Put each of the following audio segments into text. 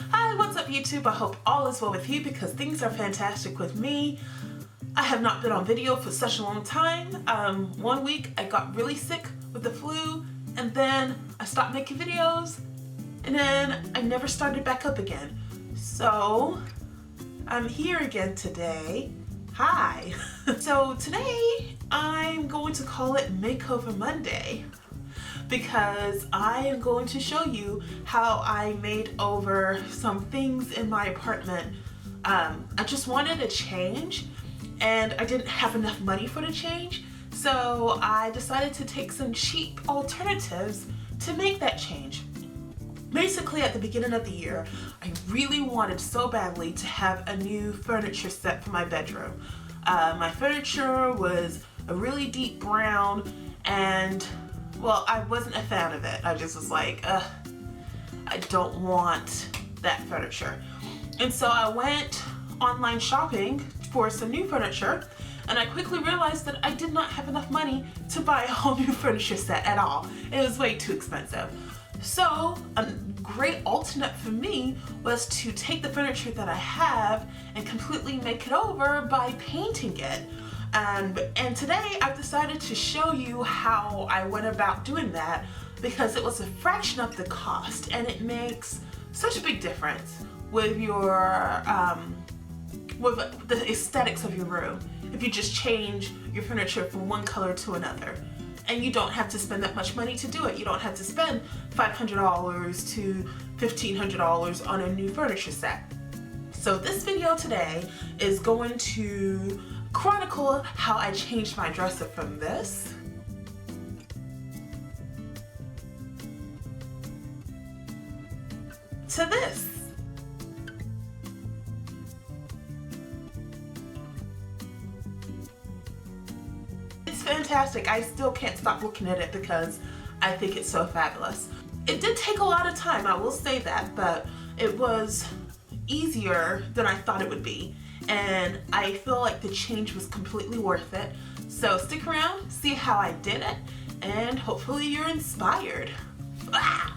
Hi, what's up YouTube? I hope all is well with you because things are fantastic with me. I have not been on video for such a long time. 1 week I got really sick with the flu and then I stopped making videos and then I never started back up again. So I'm here again today. Hi. So today I'm going to call it Makeover Monday, because I am going to show you how I made over some things in my apartment. I just wanted a change and I didn't have enough money for the change, so I decided to take some cheap alternatives to make that change. Basically, at the beginning of the year, I really wanted so badly to have a new furniture set for my bedroom. My furniture was a really deep brown and, well, I wasn't a fan of it. I just was like, I don't want that furniture. And so I went online shopping for some new furniture, and I quickly realized that I did not have enough money to buy a whole new furniture set at all. It was way too expensive. So a great alternate for me was to take the furniture that I have and completely make it over by painting it. And today I've decided to show you how I went about doing that, because it was a fraction of the cost and it makes such a big difference with your with the aesthetics of your room if you just change your furniture from one color to another. And you don't have to spend that much money to do it. You don't have to spend $500 to $1,500 on a new furniture set. So this video today is going to chronicle how I changed my dresser from this to this. It's fantastic. I still can't stop looking at it because I think it's so fabulous. It did take a lot of time, I will say that, but it was easier than I thought it would be. And I feel like the change was completely worth it. So stick around, see how I did it, and hopefully you're inspired. Ah!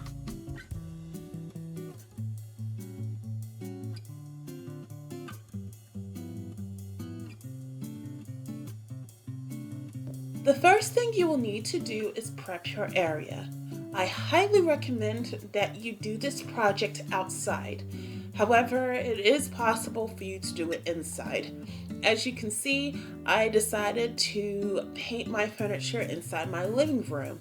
The first thing you will need to do is prep your area. I highly recommend that you do this project outside. However, it is possible for you to do it inside. As you can see, I decided to paint my furniture inside my living room.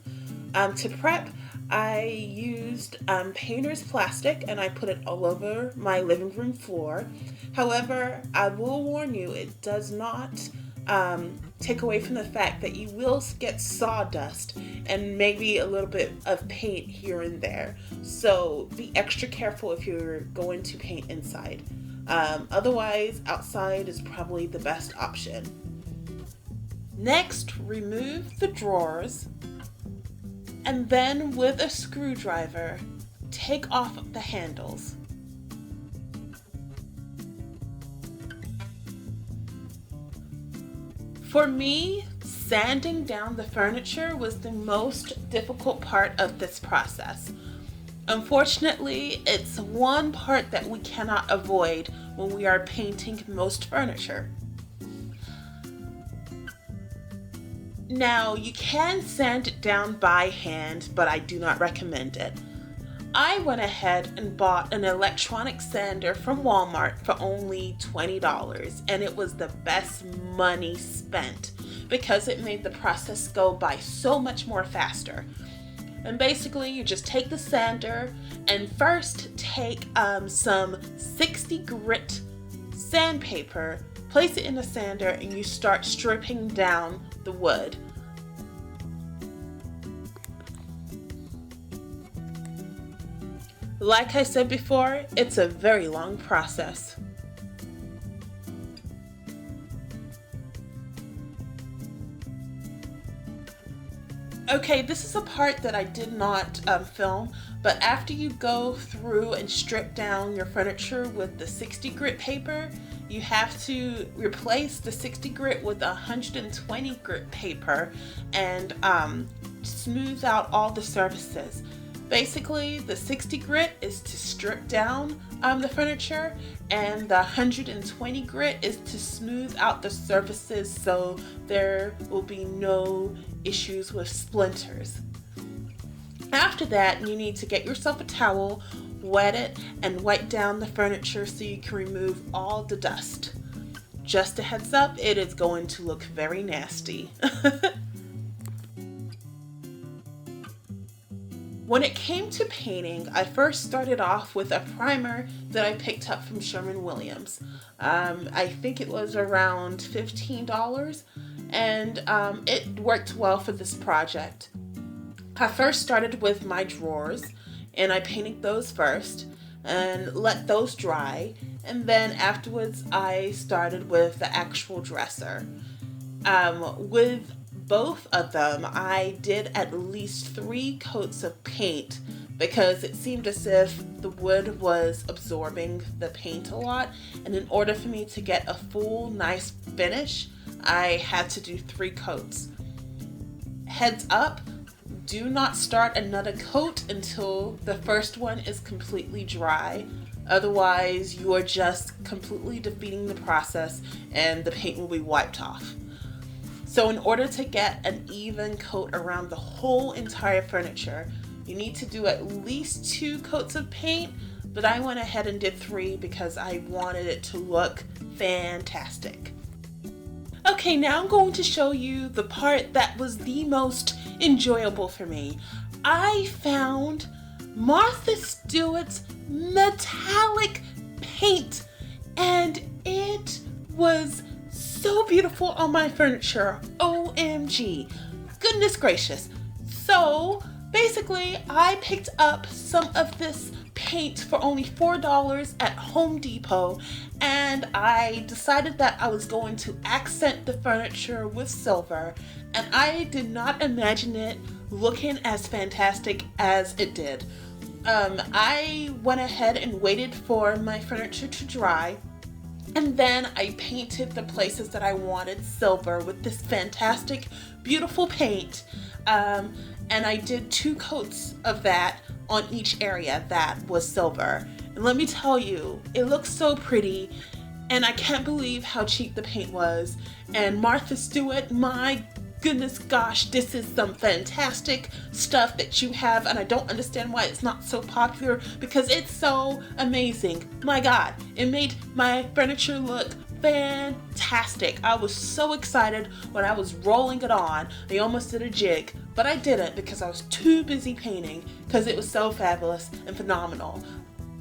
To prep, I used painter's plastic and I put it all over my living room floor. However, I will warn you, it does not take away from the fact that you will get sawdust and maybe a little bit of paint here and there. So be extra careful if you're going to paint inside. Otherwise, outside is probably the best option. Next, remove the drawers, and then with a screwdriver, take off the handles. For me, sanding down the furniture was the most difficult part of this process. Unfortunately, it's one part that we cannot avoid when we are painting most furniture. Now, you can sand it down by hand, but I do not recommend it. I went ahead and bought an electronic sander from Walmart for only $20, and it was the best money spent because it made the process go by so much more faster. And basically, you just take the sander and first take some 60 grit sandpaper, place it in the sander, and you start stripping down the wood. Like I said before, it's a very long process. Okay, this is a part that I did not film, but after you go through and strip down your furniture with the 60 grit paper, you have to replace the 60 grit with 120 grit paper and smooth out all the surfaces. Basically, the 60 grit is to strip down the furniture, and the 120 grit is to smooth out the surfaces so there will be no issues with splinters. After that, you need to get yourself a towel, wet it, and wipe down the furniture so you can remove all the dust. Just a heads up, it is going to look very nasty. When it came to painting, I first started off with a primer that I picked up from Sherwin. I think it was around $15, and it worked well for this project. I first started with my drawers, and I painted those first and let those dry, and then afterwards I started with the actual dresser. With both of them, I did at least 3 coats of paint because it seemed as if the wood was absorbing the paint a lot, and in order for me to get a full nice finish, I had to do 3 coats. Heads up, do not start another coat until the first one is completely dry. Otherwise, you are just completely defeating the process and the paint will be wiped off. So in order to get an even coat around the whole entire furniture, you need to do at least 2 coats of paint, but I went ahead and did 3 because I wanted it to look fantastic. Okay, now I'm going to show you the part that was the most enjoyable for me. I found Martha Stewart's metallic paint, and it was so beautiful on my furniture. OMG. Goodness gracious. So basically, I picked up some of this paint for only $4 at Home Depot, and I decided that I was going to accent the furniture with silver, and I did not imagine it looking as fantastic as it did. I went ahead and waited for my furniture to dry, and then I painted the places that I wanted silver with this fantastic, beautiful paint. And I did 2 coats of that on each area that was silver. And let me tell you, it looks so pretty, and I can't believe how cheap the paint was. And Martha Stewart, my goodness gosh, this is some fantastic stuff that you have, and I don't understand why it's not so popular because it's so amazing. My God, it made my furniture look fantastic. I was so excited when I was rolling it on. I almost did a jig, but I didn't because I was too busy painting because it was so fabulous and phenomenal.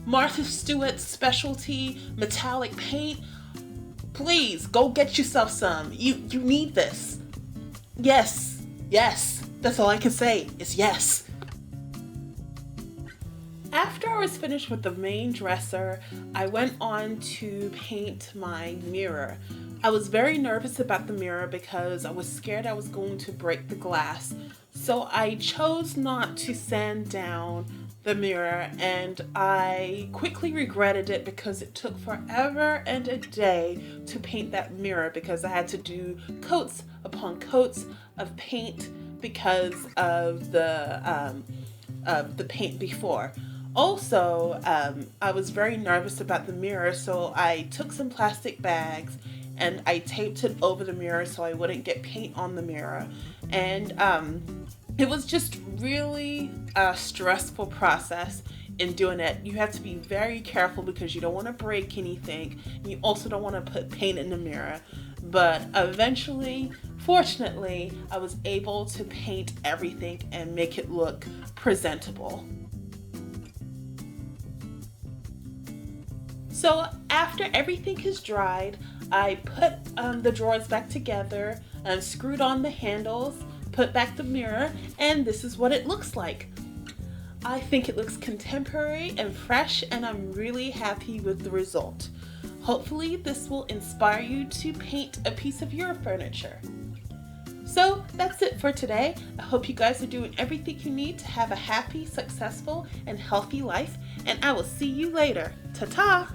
Martha Stewart's specialty metallic paint, please go get yourself some. You need this. Yes, that's all I can say is yes. After I was finished with the main dresser, I went on to paint my mirror. I was very nervous about the mirror because I was scared I was going to break the glass. So I chose not to sand down the mirror, and I quickly regretted it because it took forever and a day to paint that mirror because I had to do coats upon coats of paint because of the paint before. Also, I was very nervous about the mirror, so I took some plastic bags and I taped it over the mirror so I wouldn't get paint on the mirror. And it was just really a stressful process in doing it. You have to be very careful because you don't want to break anything. You also don't want to put paint in the mirror. But eventually, fortunately, I was able to paint everything and make it look presentable. So after everything is dried, I put the drawers back together and screwed on the handles, put back the mirror, and this is what it looks like. I think it looks contemporary and fresh, and I'm really happy with the result. Hopefully this will inspire you to paint a piece of your furniture. So that's it for today. I hope you guys are doing everything you need to have a happy, successful, and healthy life, and I will see you later. Ta-ta!